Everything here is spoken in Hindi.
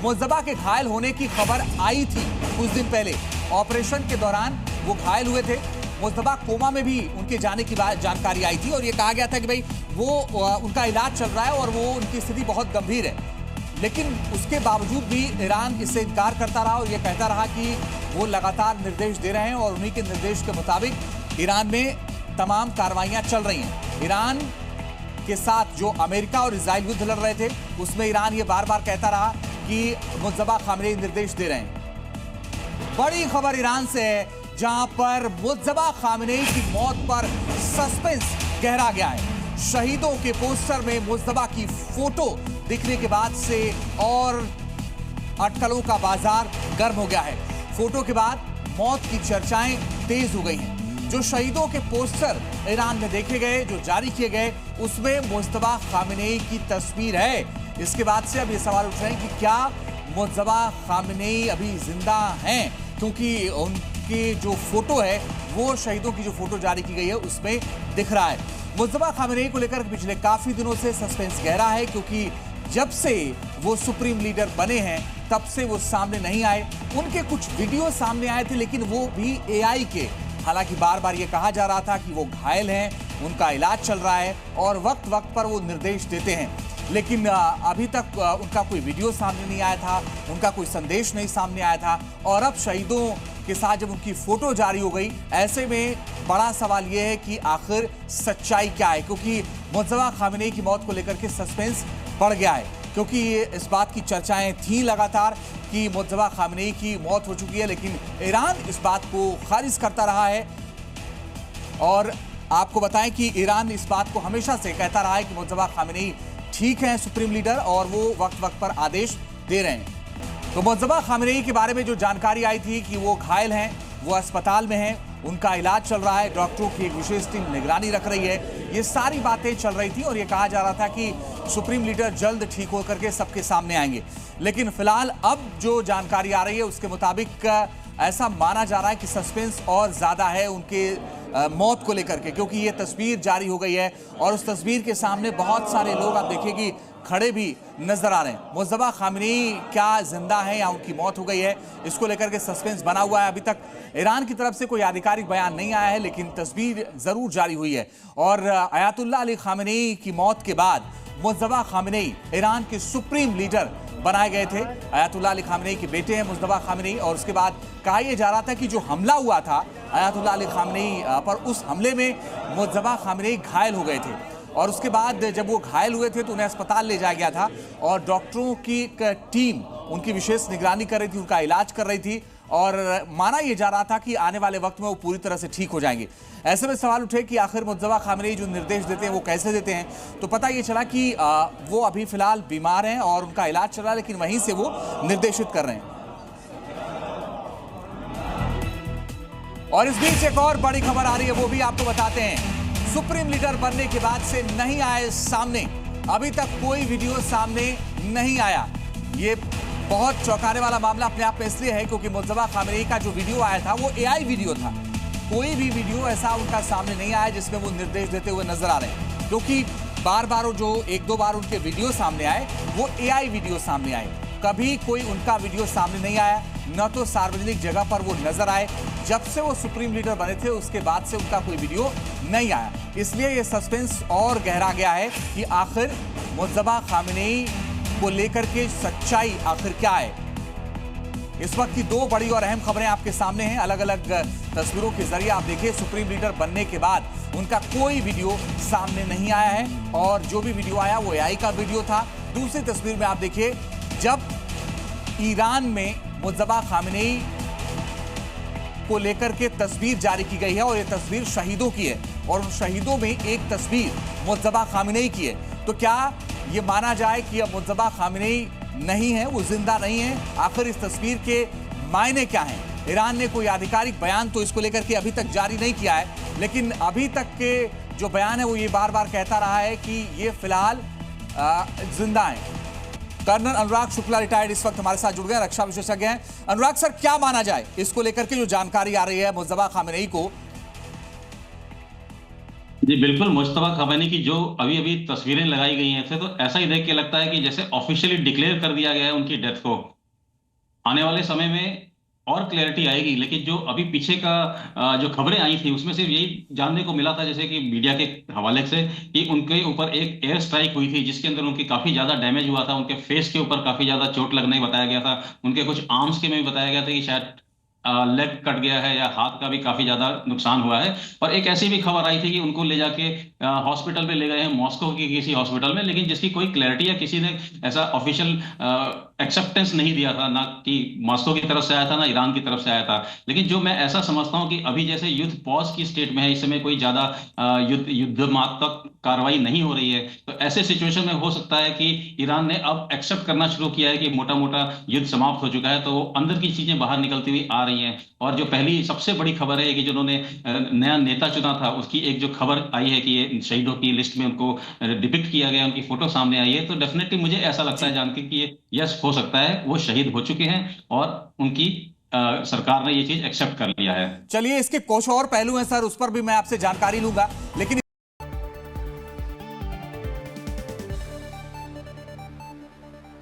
मुज्तबा के घायल होने की खबर आई थी कुछ दिन पहले। ऑपरेशन के दौरान वो घायल हुए थे। मुज्तबा कोमा में भी उनके जाने की जानकारी आई थी और ये कहा गया था कि भाई वो उनका इलाज चल रहा है और वो उनकी स्थिति बहुत गंभीर है। लेकिन उसके बावजूद भी ईरान इससे इनकार करता रहा और ये कहता रहा कि वो लगातार निर्देश दे रहे हैं और उन्हीं के निर्देश के मुताबिक ईरान में तमाम कार्रवाइयां चल रही हैं। ईरान के साथ जो अमेरिका और इजराइल युद्ध लड़ रहे थे उसमें ईरान ये बार बार कहता रहा कि मुज्तबा खामनेई निर्देश दे रहे हैं। बड़ी खबर ईरान से है जहां पर मुज्तबा खामनेई की मौत पर सस्पेंस गहरा गया है। शहीदों के पोस्टर में मुज्तबा की फोटो दिखने के बाद से और अटकलों का बाजार गर्म हो गया है। फोटो के बाद मौत की चर्चाएं तेज हो गई हैं। जो शहीदों के पोस्टर ईरान में देखे गए, जो जारी किए गए, उसमें मुज्तबा खामनेई की तस्वीर है। इसके बाद से अब ये सवाल उठ रहे हैं कि क्या मुज्तबा खामनेई अभी जिंदा हैं, क्योंकि उनकी जो फोटो है वो शहीदों की जो फोटो जारी की गई है उसमें दिख रहा है। मुज्तबा खामनेई को लेकर पिछले काफी दिनों से सस्पेंस गहरा है, क्योंकि जब से वो सुप्रीम लीडर बने हैं तब से वो सामने नहीं आए। उनके कुछ वीडियो सामने आए थे लेकिन वो भी एआई के। हालांकि बार बार ये कहा जा रहा था कि वो घायल हैं, उनका इलाज चल रहा है और वक्त वक्त पर वो निर्देश देते हैं, लेकिन अभी तक उनका कोई वीडियो सामने नहीं आया था, उनका कोई संदेश नहीं सामने आया था। और अब शहीदों के साथ जब उनकी फोटो जारी हो गई, ऐसे में बड़ा सवाल यह है कि आखिर सच्चाई क्या है, क्योंकि मुज्तबा खामनेई की मौत को लेकर के सस्पेंस बढ़ गया है। क्योंकि इस बात की चर्चाएं थी लगातार कि मुज्तबा खामनेई की मौत हो चुकी है, लेकिन ईरान इस बात को खारिज करता रहा है। और आपको बताएं कि ईरान इस बात को हमेशा से कहता रहा है कि मुज्तबा खामनेई ठीक है सुप्रीम लीडर और वो वक्त वक्त पर आदेश दे रहे हैं। तो मुज्तबा खामनेई के बारे में जो जानकारी आई थी कि वो घायल हैं, वो अस्पताल में हैं, उनका इलाज चल रहा है, डॉक्टरों की एक विशेष टीम निगरानी रख रही है, ये सारी बातें चल रही थी और ये कहा जा रहा था कि सुप्रीम लीडर जल्द ठीक होकर के सबके सामने आएंगे। लेकिन फिलहाल अब जो जानकारी आ रही है उसके मुताबिक ऐसा माना जा रहा है कि सस्पेंस और ज्यादा है उनके मौत को लेकर के, क्योंकि ये तस्वीर जारी हो गई है और उस तस्वीर के सामने बहुत सारे लोग आप देखिए खड़े भी नजर आ रहे हैं। मुज्तबा खामनेई क्या जिंदा है या उनकी मौत हो गई है, इसको लेकर के सस्पेंस बना हुआ है। अभी तक ईरान की तरफ से कोई आधिकारिक बयान नहीं आया है, लेकिन तस्वीर जरूर जारी हुई है। और अयातुल्लाह अली खामनेई की मौत के बाद मुज्तबा खामनेई ईरान के सुप्रीम लीडर बनाए गए थे। अयातुल्लाह अली खामनेई के बेटे हैं मुज्तबा खामनेई, और उसके बाद कहा यह जा रहा था कि जो हमला हुआ था अयातुल्लाह अली खामनेई पर, उस हमले में मुज्तबा खामनेई घायल हो गए थे और उसके बाद जब वो घायल हुए थे तो उन्हें अस्पताल ले जाया गया था और डॉक्टरों की एक टीम उनकी विशेष निगरानी कर रही थी, उनका इलाज कर रही थी और माना यह जा रहा था कि आने वाले वक्त में वो पूरी तरह से ठीक हो जाएंगे। ऐसे में सवाल उठे कि आखिर मुज्तबा खामनेई जो निर्देश देते हैं वो कैसे देते हैं। तो पता ये चला कि वो अभी फिलहाल बीमार हैं और उनका इलाज चल रहा है, लेकिन वहीं से वो निर्देशित कर रहे हैं। और इस बीच एक और बड़ी खबर आ रही है, वो भी आपको बताते हैं। सुप्रीम लीडर बनने के बाद से नहीं आए सामने, अभी तक कोई वीडियो सामने नहीं आया। ये बहुत चौंकाने वाला मामला अपने आप में इसलिए है क्योंकि मुज्तबा खामनेई का जो वीडियो आया था वो एआई वीडियो था। कोई भी वीडियो ऐसा उनका सामने नहीं आया जिसमें वो निर्देश देते हुए नजर आ रहे हैं, क्योंकि बार बार जो एक दो बार उनके वीडियो सामने आए वो एआई वीडियो सामने आए। कभी कोई उनका वीडियो सामने नहीं आया, न तो सार्वजनिक जगह पर वो नजर आए। जब से वो सुप्रीम लीडर बने थे उसके बाद से उनका कोई वीडियो नहीं आया। इसलिए ये सस्पेंस और गहरा गया है कि आखिर मुज्तबा खामनेई को लेकर के सच्चाई आखिर क्या है। इस वक्त की दो बड़ी और अहम खबरें आपके सामने हैं, अलग अलग तस्वीरों के जरिए आप देखिए। सुप्रीम लीडर बनने के बाद उनका कोई वीडियो सामने नहीं आया है और जो भी वीडियो आया वो एआई का वीडियो था। दूसरी तस्वीर में आप देखिए, जब ईरान में मुज्तबा खामनेई को लेकर के तस्वीर जारी की गई है और ये तस्वीर शहीदों की है और उन शहीदों में एक तस्वीर मुज्तबा खामनेई की है, तो क्या ये माना जाए कि अब मुज्तबा खामनेई नहीं है, वो जिंदा नहीं है? आखिर इस तस्वीर के मायने क्या हैं? ईरान ने कोई आधिकारिक बयान तो इसको लेकर के अभी तक जारी नहीं किया है, लेकिन अभी तक के जो बयान है वो ये बार बार कहता रहा है कि ये फिलहाल जिंदा हैं। कर्नल अनुराग शुक्ला रिटायर्ड इस वक्त हमारे साथ जुड़ गए, रक्षा विशेषज्ञ हैं। अनुराग सर, क्या माना जाए इसको लेकर के जो जानकारी आ रही है मुज्तबा खामनेई को? जी बिल्कुल, मुश्तबा खमैनी की जो अभी-अभी तस्वीरें लगाई गई हैं, तो ऐसा ही देख के लगता है कि जैसे ऑफिशियली डिक्लेयर कर दिया गया है उनकी डेथ को। आने वाले समय में और क्लैरिटी आएगी, लेकिन जो अभी पीछे का जो खबरें आई थी उसमें सिर्फ यही जानने को मिला था, जैसे कि मीडिया के हवाले से, कि उनके ऊपर एक एयर स्ट्राइक हुई थी जिसके अंदर उनकी काफी ज्यादा डैमेज हुआ था, उनके फेस के ऊपर काफी ज्यादा चोट लगने ही बताया गया था, उनके कुछ आर्म्स के में भी बताया गया था कि शायद लेग कट गया है या हाथ का भी काफी ज्यादा नुकसान हुआ है। और एक ऐसी भी खबर आई थी कि उनको ले जाके हॉस्पिटल में ले गए हैं, मॉस्को की किसी हॉस्पिटल में, लेकिन जिसकी कोई क्लैरिटी या किसी ने ऐसा ऑफिशियल एक्सेप्टेंस नहीं दिया था, ना कि मॉस्को की तरफ से आया था ना ईरान की तरफ से आया था। लेकिन जो मैं ऐसा समझता हूं कि अभी जैसे युद्ध पॉज की स्टेट में है, इस समय कोई ज्यादा युद्धमात्मक कार्रवाई नहीं हो रही है, तो ऐसे सिचुएशन में हो सकता है कि ईरान ने अब एक्सेप्ट करना शुरू किया है कि मोटा मोटा युद्ध समाप्त हो चुका है, तो वो अंदर की चीजें बाहर निकलती हुई आ रही हैं। और जो पहली सबसे बड़ी खबर है कि जिन्होंने नया नेता चुना था, उसकी एक जो खबर आई है कि ये शहीदों की लिस्ट में उनको डिपिक्ट किया गया, उनकी फोटो सामने आई है, तो डेफिनेटली मुझे ऐसा लगता है जी जान के कि ये यस हो सकता है वो शहीद हो चुके हैं और उनकी सरकार ने ये चीज एक्सेप्ट कर लिया है। चलिए, इसके कुछ और पहलू हैं सर, उस पर भी मैं आपसे जानकारी लूंगा, लेकिन